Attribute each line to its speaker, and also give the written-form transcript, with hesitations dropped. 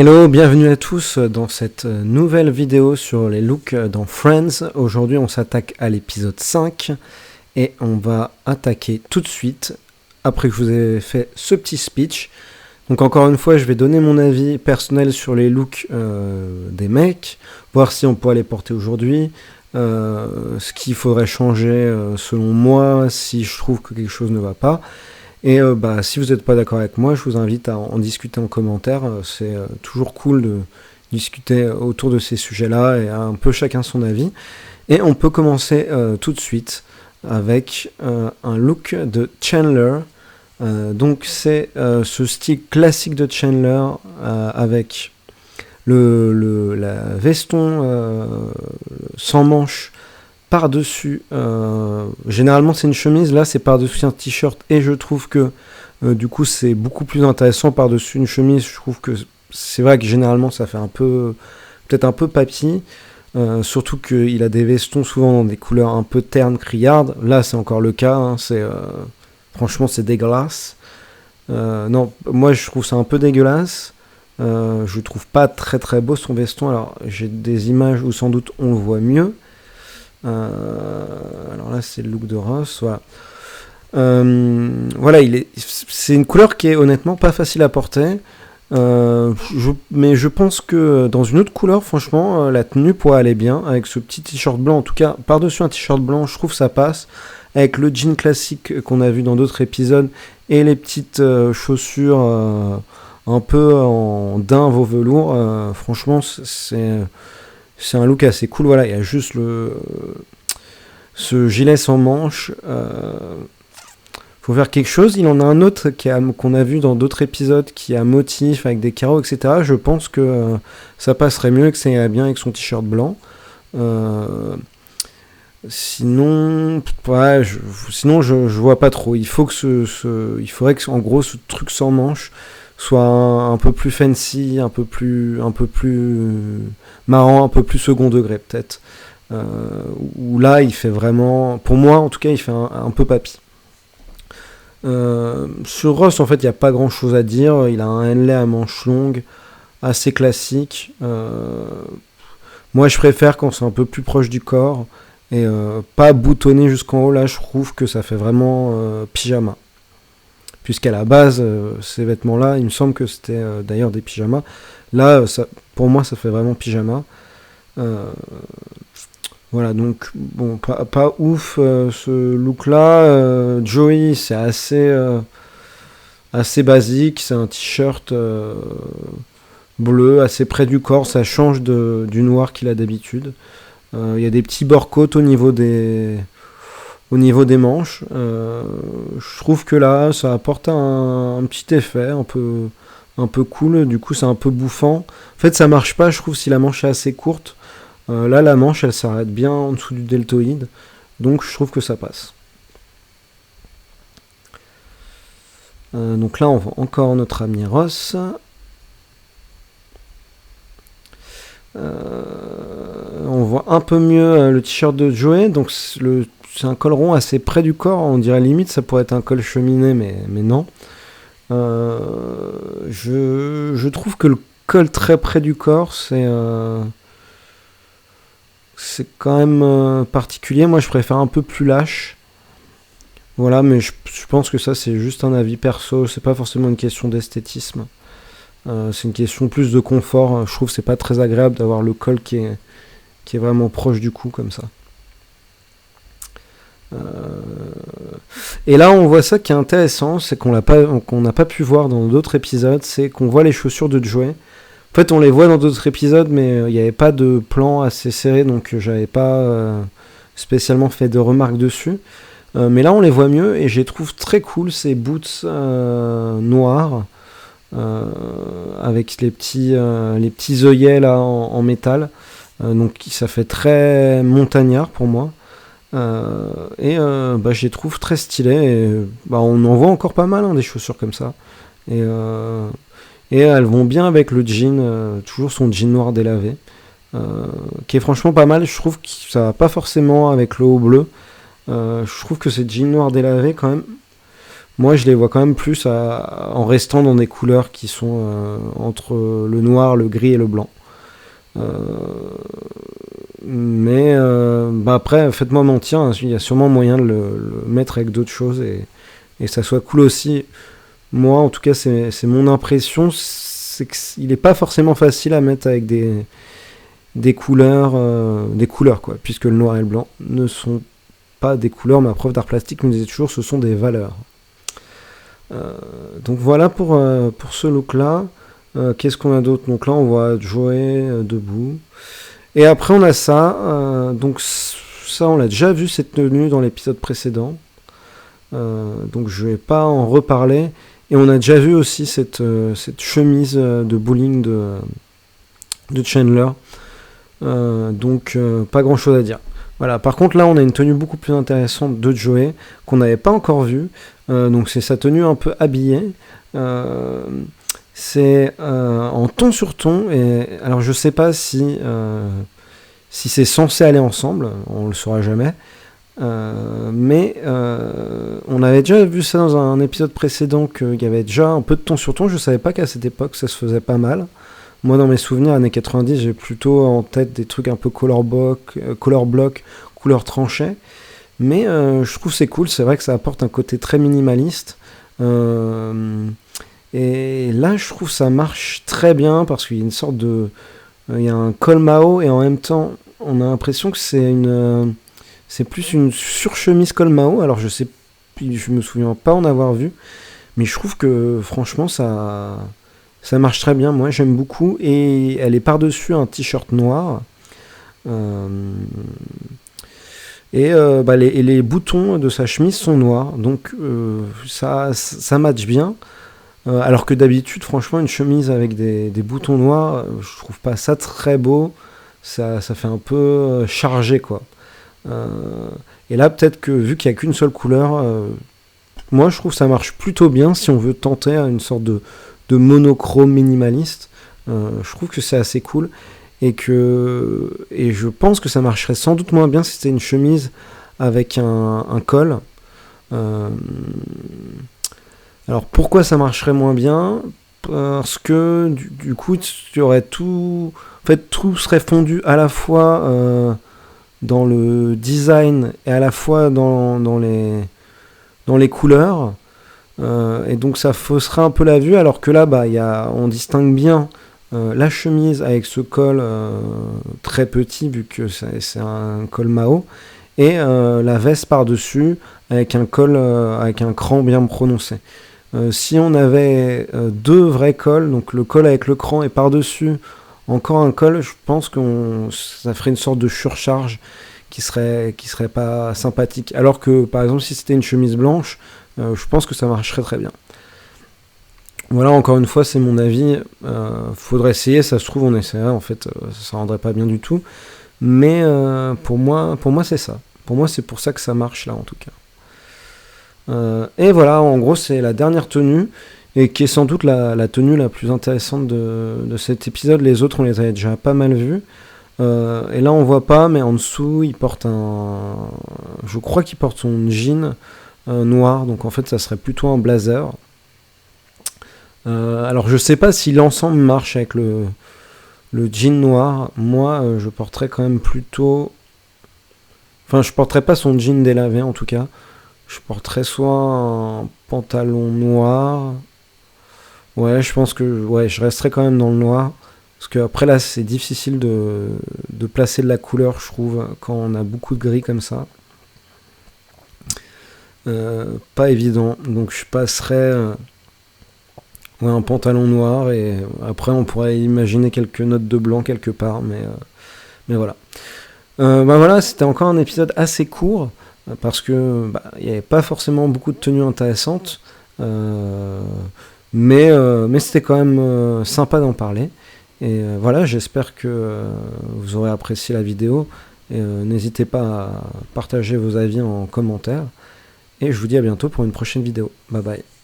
Speaker 1: Hello, bienvenue à tous dans cette nouvelle vidéo sur les looks dans Friends. Aujourd'hui on s'attaque à l'épisode 5 et on va attaquer tout de suite après que je vous ai fait ce petit speech. Donc encore une fois je vais donner mon avis personnel sur les looks des mecs, voir si on pourrait les porter aujourd'hui, ce qu'il faudrait changer selon moi si je trouve que quelque chose ne va pas. Et si vous n'êtes pas d'accord avec moi, je vous invite à en discuter en commentaire. C'est toujours cool de discuter autour de ces sujets-là et à un peu chacun son avis. Et on peut commencer tout de suite avec un look de Chandler. Donc c'est ce style classique de Chandler avec la veston sans manches par-dessus, généralement c'est une chemise, là c'est par-dessus un t-shirt, et je trouve que du coup c'est beaucoup plus intéressant par-dessus une chemise. Je trouve que c'est vrai que généralement ça fait peut-être un peu papy, surtout qu'il a des vestons souvent dans des couleurs un peu ternes, criardes. Là c'est encore le cas, hein, franchement c'est dégueulasse. Non, moi je trouve ça un peu dégueulasse. Je trouve pas très très beau son veston. Alors j'ai des images où sans doute on le voit mieux. Alors là c'est le look de Ross, voilà. Voilà, c'est une couleur qui est honnêtement pas facile à porter, mais je pense que dans une autre couleur, franchement, la tenue pourrait aller bien avec ce petit t-shirt blanc. En tout cas, par-dessus un t-shirt blanc, je trouve ça passe avec le jean classique qu'on a vu dans d'autres épisodes et les petites chaussures un peu en daim veau velours. Franchement, c'est un look assez cool. Voilà, il y a juste ce gilet sans manches. Faut faire quelque chose. Il en a un autre qu'on a vu dans d'autres épisodes qui a motif avec des carreaux, etc. Je pense que ça passerait mieux et que ça irait bien avec son t-shirt blanc. Sinon, je vois pas trop. Il faudrait que en gros ce truc sans manches soit un peu plus fancy, un peu plus marrant, un peu plus second degré peut-être. Où là il fait vraiment, pour moi en tout cas, il fait un peu papy. Sur Ross en fait il n'y a pas grand chose à dire. Il a un henley à manches longues assez classique. Moi je préfère quand c'est un peu plus proche du corps et pas boutonné jusqu'en haut. Là je trouve que ça fait vraiment pyjama, puisqu'à la base ces vêtements là il me semble que c'était d'ailleurs des pyjamas. Là pour moi ça fait vraiment pyjama. Voilà, donc bon, pas ouf ce look là. Joey c'est assez basique, c'est un t-shirt bleu assez près du corps, ça change du noir qu'il a d'habitude. Il y a des petits bords-côtes au niveau des manches. Je trouve que là ça apporte un petit effet un peu cool. Du coup c'est un peu bouffant. En fait ça marche pas, je trouve, si la manche est assez courte. Là la manche elle s'arrête bien en dessous du deltoïde, donc je trouve que ça passe. Donc là on voit encore notre ami Ross. On voit un peu mieux le t-shirt de Joey. Donc c'est un col rond assez près du corps, on dirait limite ça pourrait être un col cheminé, mais non. Je trouve que le col très près du corps c'est quand même particulier. Moi je préfère un peu plus lâche. Voilà, mais je pense que ça c'est juste un avis perso, c'est pas forcément une question d'esthétisme. C'est une question plus de confort. Je trouve que c'est pas très agréable d'avoir le col qui est vraiment proche du cou comme ça. Et là on voit ça qui est intéressant, c'est qu'on n'a pas pu voir dans d'autres épisodes, c'est qu'on voit les chaussures de Joey. En fait on les voit dans d'autres épisodes, mais il n'y avait pas de plan assez serré, donc j'avais pas spécialement fait de remarques dessus. Mais là on les voit mieux et je les trouve très cool, ces boots noirs avec les petits œillets là en métal. Donc ça fait très montagnard pour moi. Je les trouve très stylés et, on en voit encore pas mal, des chaussures comme ça, et elles vont bien avec le jean, toujours son jean noir délavé, qui est franchement pas mal. Je trouve que ça va pas forcément avec le haut bleu. Je trouve que ces jeans noirs délavés quand même, Moi, je les vois quand même plus en restant dans des couleurs qui sont entre le noir, le gris et le blanc. Mais après, faites-moi mentir, hein, il y a sûrement moyen de le mettre avec d'autres choses et ça soit cool aussi. Moi, en tout cas, c'est mon impression, c'est qu'il n'est pas forcément facile à mettre avec des couleurs, quoi, puisque le noir et le blanc ne sont pas des couleurs. Ma prof d'art plastique me disait toujours, ce sont des valeurs. Donc voilà pour ce look-là. Qu'est-ce qu'on a d'autre? Donc là, on voit Joey debout. Et après, on a ça. Donc ça, on l'a déjà vu, cette tenue, dans l'épisode précédent. Donc je vais pas en reparler. Et on a déjà vu aussi cette chemise de bowling de Chandler. Donc pas grand chose à dire. Voilà. Par contre là on a une tenue beaucoup plus intéressante de Joey qu'on n'avait pas encore vue. Donc c'est sa tenue un peu habillée. C'est en ton sur ton. Et alors je sais pas si c'est censé aller ensemble. On le saura jamais. Mais on avait déjà vu ça dans un épisode précédent qu'il y avait déjà un peu de ton sur ton. Je savais pas qu'à cette époque ça se faisait pas mal. Moi, dans mes souvenirs, années 90, j'ai plutôt en tête des trucs un peu color block, couleur tranchée. Mais je trouve c'est cool, c'est vrai que ça apporte un côté très minimaliste. Et là, je trouve ça marche très bien parce qu'il y a une sorte de... il y a un col Mao et en même temps, on a l'impression que c'est plus une surchemise col Mao. Alors, je me souviens pas en avoir vu. Mais je trouve que franchement, ça marche très bien, moi j'aime beaucoup, et elle est par-dessus un t-shirt noir. Les boutons de sa chemise sont noirs, donc ça match bien. Alors que d'habitude, franchement, une chemise avec des boutons noirs, je trouve pas ça très beau, ça fait un peu chargé, quoi. Et là, peut-être que vu qu'il n'y a qu'une seule couleur, moi je trouve que ça marche plutôt bien si on veut tenter une sorte de monochrome minimaliste. Je trouve que c'est assez cool et je pense que ça marcherait sans doute moins bien si c'était une chemise avec un col. Alors pourquoi ça marcherait moins bien? Parce que du coup tu aurais tout, en fait tout serait fondu à la fois dans le design et à la fois dans les couleurs. Et donc ça fausserait un peu la vue, alors que là on distingue bien la chemise avec ce col très petit vu que c'est un col Mao, et la veste par-dessus avec un col avec un cran bien prononcé. Si on avait deux vrais cols, donc le col avec le cran et par-dessus encore un col, je pense que ça ferait une sorte de surcharge qui serait pas sympathique. Alors que par exemple si c'était une chemise blanche, je pense que ça marcherait très bien. Voilà, encore une fois, c'est mon avis. Faudrait essayer, ça se trouve, on essaierait. En fait, ça rendrait pas bien du tout. Mais pour moi, c'est ça. Pour moi, c'est pour ça que ça marche là, en tout cas. Et voilà, en gros, c'est la dernière tenue, et qui est sans doute la tenue la plus intéressante de cet épisode. Les autres, on les avait déjà pas mal vus. Et là, on voit pas, mais en dessous, il porte je crois qu'il porte son jean noir, donc en fait ça serait plutôt un blazer. Alors je sais pas si l'ensemble marche avec le jean noir. Moi je porterais quand même plutôt, enfin je porterais pas son jean délavé en tout cas, je porterais soit un pantalon noir, ouais je pense que je resterais quand même dans le noir, parce que après là c'est difficile de placer de la couleur, je trouve, quand on a beaucoup de gris comme ça. Pas évident, donc je passerais un pantalon noir, et après on pourrait imaginer quelques notes de blanc quelque part, mais voilà. Voilà, c'était encore un épisode assez court parce que il n'y avait pas forcément beaucoup de tenues intéressantes, mais c'était quand même sympa d'en parler. Et voilà, j'espère que vous aurez apprécié la vidéo, et n'hésitez pas à partager vos avis en commentaire. Et je vous dis à bientôt pour une prochaine vidéo. Bye bye.